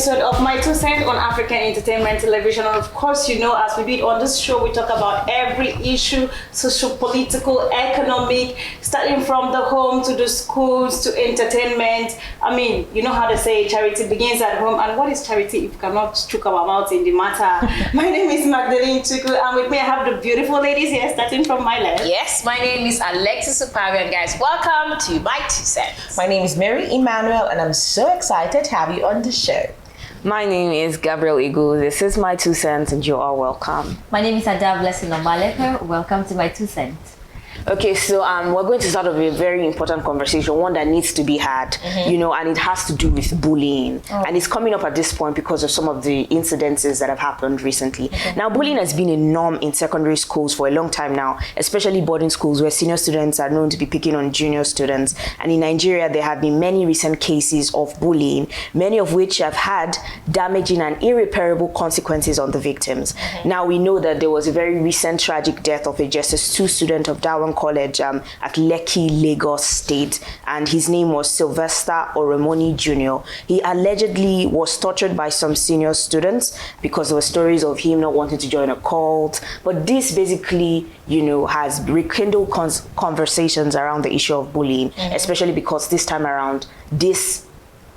episode of My Two Cents on African Entertainment Television. And of course, you know, as we did on this show, we talk about every issue, social, political, economic, starting from the home to the schools to entertainment. I mean, you know how they say charity begins at home. And what is charity if you cannot choke our mouth in the matter? My name is Magdalene Chuku, and with me I have the beautiful ladies here, starting from my left. Yes, my name is Alexis Upavi, and guys, welcome to My Two Cents. My name is Mary Emmanuel, and I'm so excited to have you on the show. My name is Gabriel Igu. This is My Two Cents, and you're all welcome. My name is Ada Blessing Omaleko. Welcome to My Two Cents. Okay, so we're going to start off a very important conversation, one that needs to be had, you know, and it has to do with bullying. And it's coming up at this point because of some of the incidences that have happened recently. Now, bullying has been a norm in secondary schools for a long time now, especially boarding schools where senior students are known to be picking on junior students. And in Nigeria, there have been many recent cases of bullying, many of which have had damaging and irreparable consequences on the victims. Now, we know that there was a very recent tragic death of a JSS2 student of Darwin College at Lekki, Lagos State, and his name was Sylvester Oromoni Jr. He allegedly was tortured by some senior students because there were stories of him not wanting to join a cult. But this basically, you know, has rekindled conversations around the issue of bullying, especially because this time around, this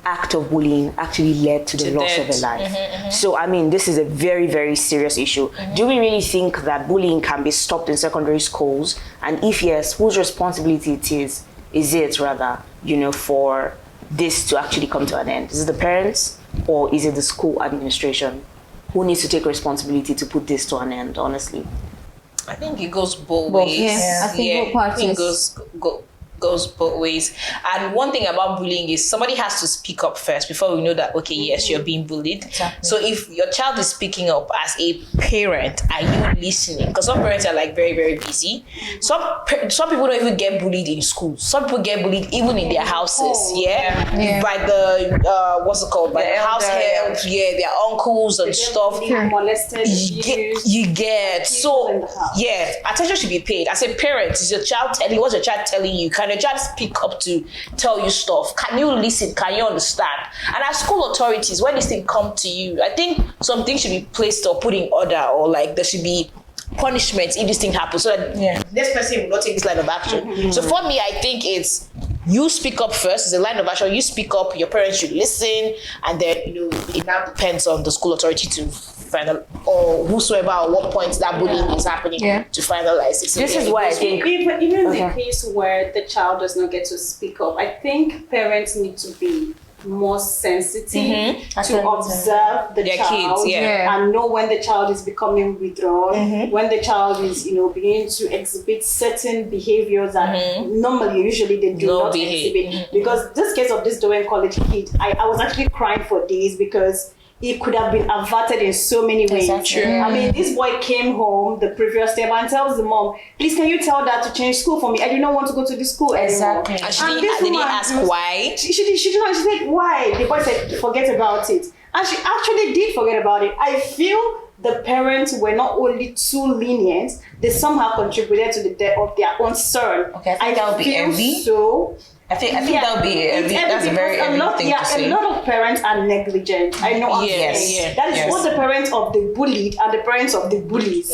act of bullying actually led to the loss of a life. So, I mean, this is a very, very serious issue. Do we really think that bullying can be stopped in secondary schools? And if yes, whose responsibility is it rather, you know, for this to actually come to an end? Is it the parents or is it the school administration? Who needs to take responsibility to put this to an end, honestly? I think it goes both ways. Yeah. I think both parties. I think goes both ways. And one thing about bullying is somebody has to speak up first before we know that, okay, yes, you're being bullied. Exactly. So if your child is speaking up as a parent, are you listening? Because some parents are like very, very busy. Some people don't even get bullied in school. Some people get bullied even in their houses, by the what's it called? By the house help, their uncles and stuff. Molested, You get so attention should be paid. As a parent, is your child telling what's your child telling you? Can your child speak up to tell you stuff? Can you listen? Can you understand? And as school authorities, when this thing come to you, I think something should be placed or put in order, or like there should be punishments if this thing happens, so that this person will not take this line of action. So for me, I think it's you speak up first. It's a line of action. You speak up. Your parents should listen, and then it now depends on the school authority to final or whosoever or what point that bullying is happening to finalize it. So this is why I think even the case where the child does not get to speak up, I think parents need to be more sensitive to observe their child kids, and know when the child is becoming withdrawn, when the child is, beginning to exhibit certain behaviors that normally, usually they do not exhibit. Because this case of this Darwin College kid, I was actually crying for days because it could have been averted in so many ways. I mean, this boy came home the previous day and tells the mom, please, can you tell dad to change school for me? I do not want to go to this school anymore. And she didn't ask why? She did not. She said, why? The boy said, forget about it. And she actually did forget about it. I feel the parents were not only too lenient, they somehow contributed to the death of their own son. Okay, I think that would be envy. I think that would be that's a very thing to say. A lot of parents are negligent. I know. That is both the parents of the bullied and the parents of the bullies.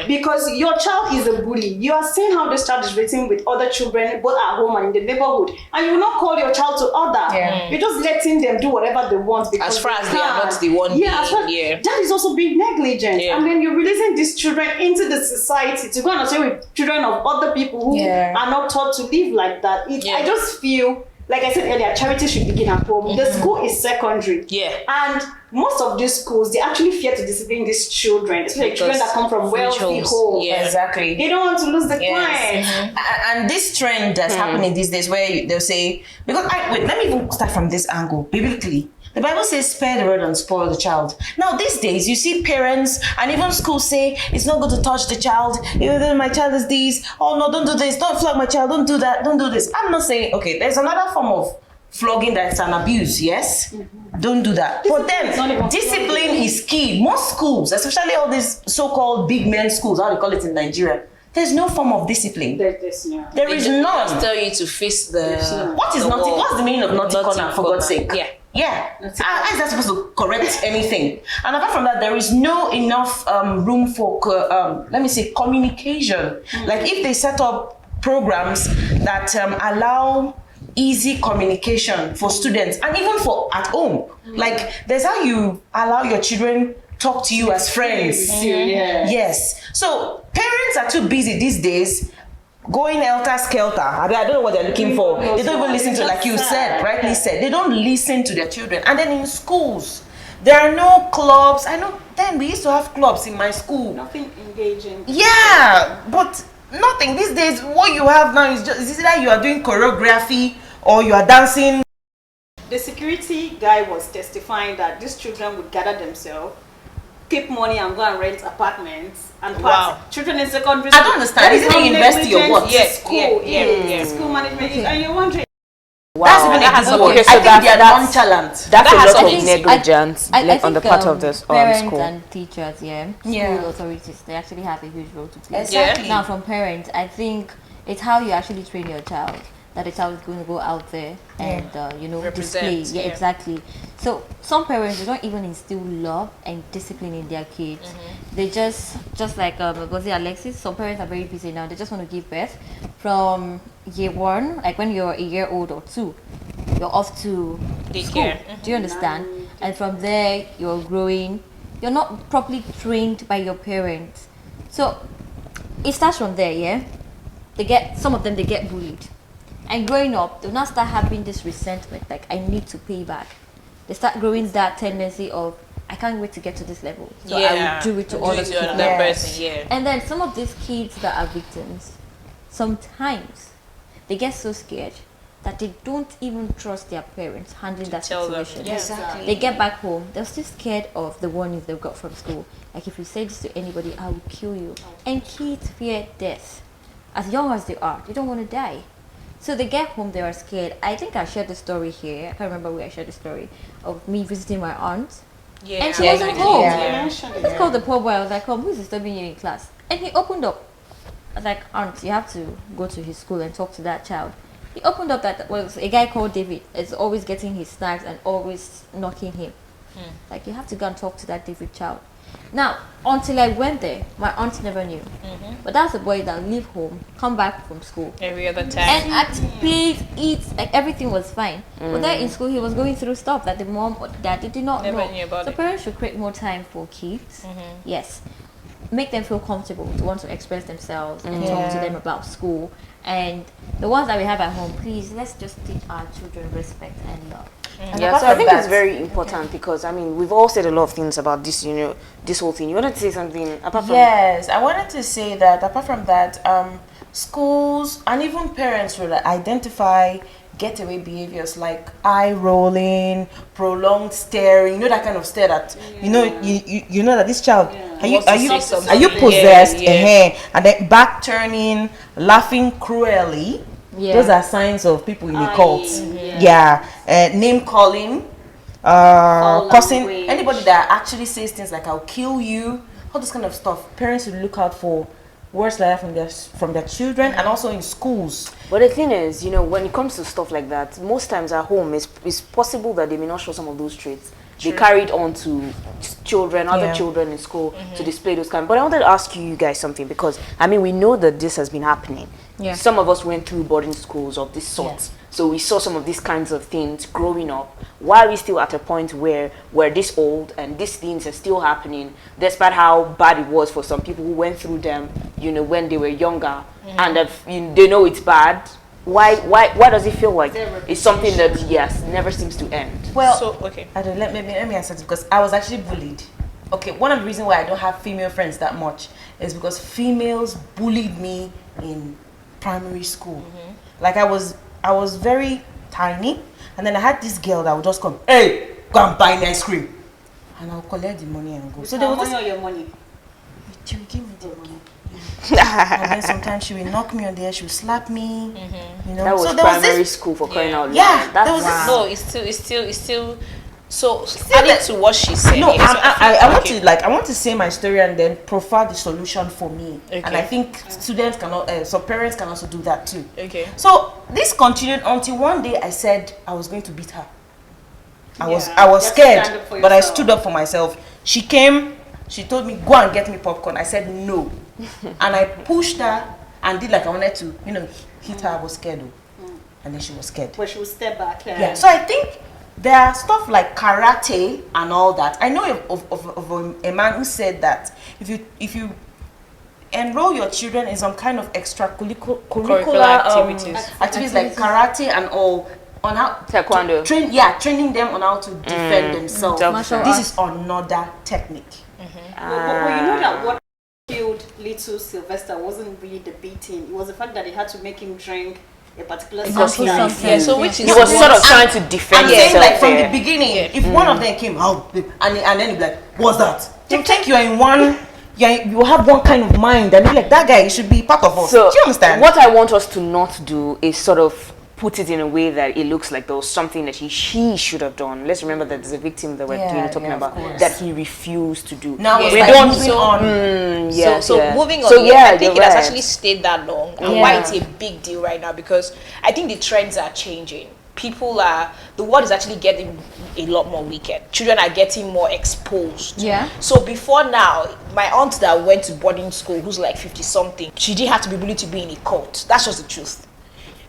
Because your child is a bully. You are seeing how this child is relating with other children, both at home and in the neighborhood, and you will not call your child to order. You're just letting them do whatever they want because as far as they are not the one. That is also being negligent. And then you're releasing these children into the society to go and stay with children of other people who are not taught to live like that. I just feel, like I said earlier, charity should begin at home. The school is secondary. And most of these schools, they actually fear to discipline these children, especially children that come from wealthy homes. Exactly. They don't want to lose the client. And this trend that's happening these days where they'll say, because let me even start from this angle, biblically. The Bible says, spare the rod and spoil the child. Now, these days, you see parents and even schools say, it's not good to touch the child. My child is this. Oh, no, don't do this. Don't flog my child. Don't do that. Don't do this. I'm not saying, okay, there's another form of flogging that's an abuse, yes? Don't do that. For them, discipline is key. Most schools, especially all these so-called big men schools, how they call it in Nigeria, there's no form of discipline. There is none. They tell you to face the... What is naughty? What's the meaning of naughty corner, for God's sake? Yeah, how is that supposed to correct anything? And apart from that, there is no enough room for, let me say, communication. Like if they set up programs that allow easy communication for students and even for at home. Like there's how you allow your children talk to you as friends. Yes. So parents are too busy these days going helter-skelter. I don't know what they're looking for. They don't even listen to, like you said, rightly said, they don't listen to their children. And then in schools, there are no clubs. I know then we used to have clubs in my school. Nothing engaging. Yeah, but nothing. These days, what you have now is either you are doing choreography or you are dancing. The security guy was testifying that these children would gather themselves, keep money and go and rent apartments and party. Children in secondary school. I don't understand. Is it a university or what? Yes, school. School management. And you're wondering. Wow. That's even that has a good okay, word. so I think they are nonchalant. That's a lot I of negligence on the part of this parents school. and teachers, school authorities, they actually have a huge role to play. Exactly. Now, from parents, I think it's how you actually train your child. That the child is going to go out there and display. Exactly. So some parents, they don't even instill love and discipline in their kids. They just like was it Alexis? Some parents are very busy now. They just want to give birth from year one, like when you're a year old or two, you're off to school. Do you understand? And from there, you're growing. You're not properly trained by your parents. So it starts from there. Some of them get bullied. And growing up, they'll not start having this resentment, like I need to pay back. They start growing that tendency of I can't wait to get to this level, so I will do it to other people. And then some of these kids that are victims, sometimes they get so scared that they don't even trust their parents handling that situation. Exactly. They get back home, they're still scared of the warnings they've got from school. Like if you say this to anybody, I will kill you. And kids fear death. As young as they are, they don't want to die. So they get home, they are scared. I think I shared the story here. I can't remember where I shared the story of me visiting my aunt. And she wasn't home. It's called the poor boy. I was like, who's disturbing you in class? And he opened up. I was like, aunt, you have to go to his school and talk to that child. He opened up that was a guy called David. Is always getting his snacks and always knocking him. Like, you have to go and talk to that David child. Now, until I went there, my aunt never knew. But that's a boy that leave home, come back from school every other time, and act, please eat, like everything was fine. But then in school, he was going through stuff that the mom or dad did not know. Knew about so it. parents should create more time for kids. Yes, make them feel comfortable to want to express themselves and talk to them about school. And the ones that we have at home, please, let's just teach our children respect and love. Yeah, so I think it's very important because I mean we've all said a lot of things about this, this whole thing. You wanted to say something apart from? Yes, I wanted to say that apart from that, schools and even parents should identify getaway behaviors like eye rolling, prolonged staring. You know that kind of stare that you know that this child are you possessed? And then back turning, laughing cruelly. Those are signs of people in a cult. Name calling, cursing. Anybody that actually says things like "I'll kill you," all this kind of stuff. Parents should look out for words like that from their children, and also in schools. But the thing is, when it comes to stuff like that, most times at home, it's possible that they may not show some of those traits. They carried on to children, other children in school to display those kind. But I wanted to ask you guys something because I mean we know that this has been happening. Some of us went through boarding schools of this sort, so we saw some of these kinds of things growing up. Why are we still at a point where we're this old and these things are still happening, despite how bad it was for some people who went through them, when they were younger, and they know it's bad? Why does it feel like it's something that never seems to end? Well, so okay, I don't let me answer this because I was actually bullied. Okay, one of the reasons why I don't have female friends that much is because females bullied me in primary school. Like I was very tiny, and then I had this girl that would just come, hey, go and buy me ice cream, and I'll collect the money and go. So there was this, your money. She will give me the money. And then sometimes she will knock me on the head, she will slap me. That was primary school for crying out loud. Yeah, no, it's still. So adding to what she said. No, I want to say my story and then provide the solution for me. And I think students cannot, so parents can also do that too. Okay. So this continued until one day I said I was going to beat her. I was Yeah, you scared, stand up for but I yourself. stood up for myself. She came, she told me, go and get me popcorn. I said no. And I pushed her and did like I wanted to, hit her. I was scared though. And then she was scared. But she will step back. Yeah. So I think there are stuff like karate and all that. I know of a man who said that if you enroll your children in some kind of extracurricular activities like karate and all, on how Taekwondo. training them on how to defend themselves. This is another technique. But you know that what killed little Sylvester wasn't really the beating. It was the fact that they had to make him drink a particular substance. Yeah, so which is He was sort of trying to defend I'm saying himself. like from the beginning, if one of them came out and then you'd be like, what's that? You think you're in one, you have one kind of mind and you're like, that guy should be part of us. So do you understand? what I want us to not do is sort of put it in a way that it looks like there was something that he should have done. Let's remember that there's a victim that we're talking about that he refused to do. Now we it's don't moving on. Moving on, So I think it has right. actually stayed that long, and why it's a big deal right now, because I think the trends are changing. The world is actually getting a lot more wicked. Children are getting more exposed. Yeah. So before now, my aunt that went to boarding school, who's like 50 something, she didn't have to be bullied to be in a cult. That's just the truth.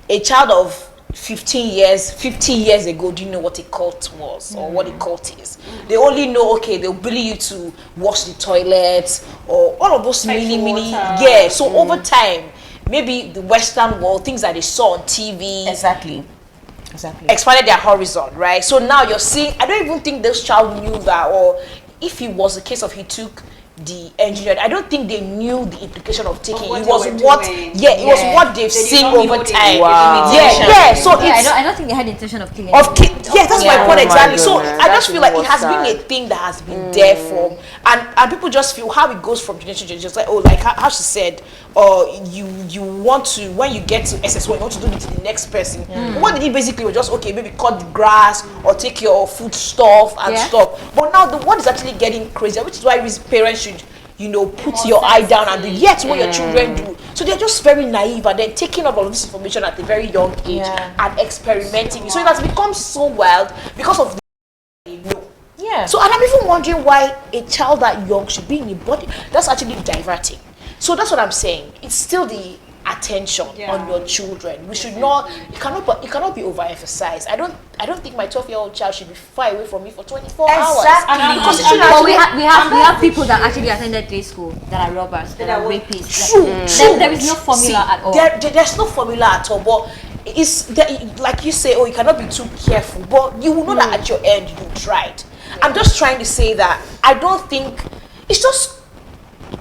A child of 50 years ago didn't know what a cult was or what a cult is. They only know, okay, they'll bully you to wash the toilets or all of those mini. Yeah. So over time, maybe the Western world, things that they saw on TV. Exactly. Expanded their horizon, right? So now you're seeing, I don't even think this child knew that, or if it was a case of he took the engineer, I don't think they knew the implication of taking it. It was was what they've seen over time. Wow. So I don't think they had the intention of killing that's my point exactly. So goodness, I just feel like it was has sad. been a thing that has been there for, and people just feel how it goes from generation to generation. Like, oh, like how she said, or you want to, when you get to SS1, you want to do it to the next person. What they did basically was just, okay, maybe cut the grass or take your food stuff and stuff. But now the world is actually getting crazier, which is why parents should, put your eye down and do what your children do. So they're just very naive and then taking up all of this information at a very young age and experimenting. So it has become so wild because of the know. Yeah. So and I'm even wondering why a child that young should be in a body. That's actually diverting. So that's what I'm saying. It's still the attention on your children. We should not. It cannot be overemphasized. I don't think my 12-year-old child should be far away from me for 24 hours. But we have people that actually attended day school that are robbers, that are rapists. True. There is no formula at all. There's no formula at all. But it's like you say, you cannot be too careful. But you will know that at your end you tried. I'm just trying to say that I don't think it's just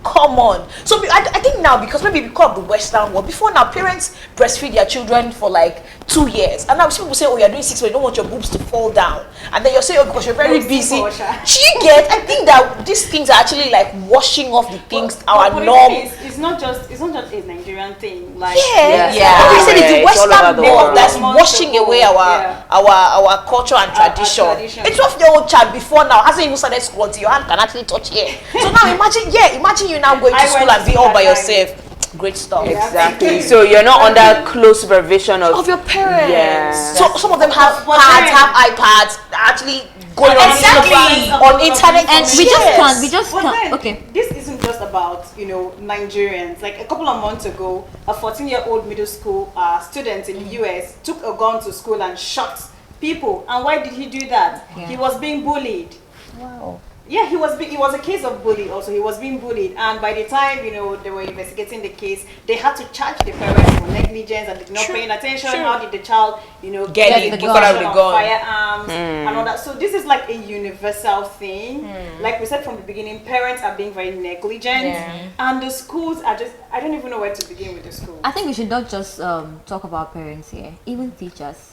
common. So I think now, because maybe because of the Western world, before now parents breastfeed their children for like 2 years, and now people say, oh, you're doing 6 months, you don't want your boobs to fall down, and then you're saying, oh, because you're very busy. I think that these things are actually like washing off the things our norm. It's not just a Nigerian thing. Like I said it's the Western world that's washing away our culture and tradition. It's of your old child before now hasn't even started school until your hand can actually touch here. So now imagine you now going to school and be all by yourself. Great stuff. Exactly. So you're not under close supervision of your parents. Yeah. So some of them have pads, have iPads, actually going on internet, and we just can't. Okay. This isn't just about Nigerians. Like a couple of months ago, a 14-year-old middle school student in the US took a gun to school and shot people. And why did he do that? He was being bullied. Wow. Yeah, it was a case of bullying also. He was being bullied, and by the time they were investigating the case, they had to charge the parents for negligence and not paying attention. How did the child get the gun, firearms and all that? So this is like a universal thing. Like we said from the beginning, parents are being very negligent, and the schools are just, I don't even know where to begin with the school. I think we should not just talk about parents here, even teachers.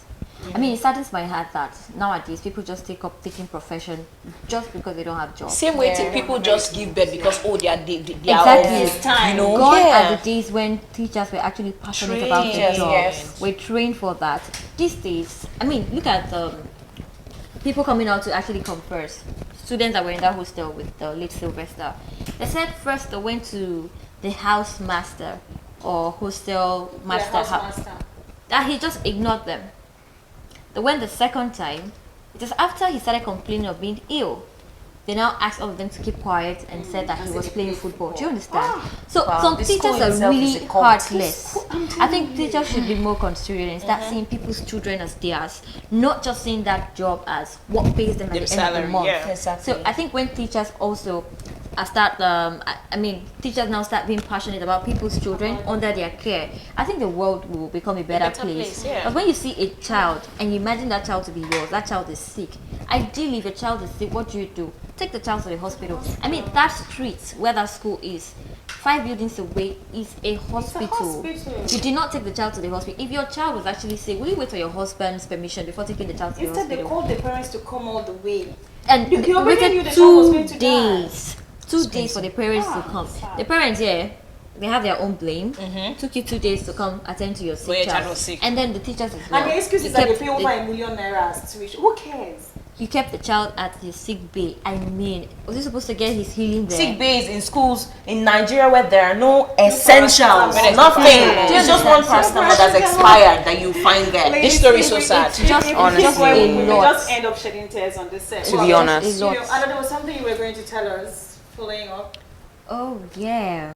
I mean, it saddens my heart that nowadays people just take up teaching profession just because they don't have jobs. Same way people just give birth because they are exactly. It's time. Gone are the days when teachers were actually passionate about their job. Yes. We're trained for that. These days, I mean, look at people coming out to actually come first. Students that were in that hostel with the late Sylvester. They said first they went to the house master or hostel master. Master. That he just ignored them. They went the second time, It was after he started complaining of being ill. They now asked all of them to keep quiet and said that he was playing football. Do you understand? So some teachers are really heartless. I think teachers should be more considerate and start seeing people's children as theirs, not just seeing that job as what pays them at the end of the month. Yeah. Exactly. So I think when teachers also teachers now start being passionate about people's children under their care, I think the world will become a better place. Yeah. But when you see a child and you imagine that child to be yours, that child is sick. Ideally, if a child is sick, what do? Take the child to the hospital. I mean, that street where that school is, 5 buildings away, is a hospital. You did not take the child to the hospital. If your child was actually sick, will you wait for your husband's permission before taking the child to the hospital? Instead, they called the parents to come all the way. And You we already knew waited the child was 2 going to days. 2 days for the parents to come. sad. The parents, they have their own blame. Took you 2 days to come attend to your When sick your child child. was sick. And then the teachers as well. And the excuse is You that they kept pay over the- ₦1 million as tuition. Who cares? You kept the child at the sick bay. I mean, was he supposed to get his healing there? Sick bays in schools in Nigeria where there are no essentials, paracetamol. nothing. Yeah. It's just one paracetamol that's expired that you find there. This story is so sad. Just honestly. we lot. just end up shedding tears on this set. To be honest. A lot. Anna, there was something you were going to tell us following up. Oh, yeah.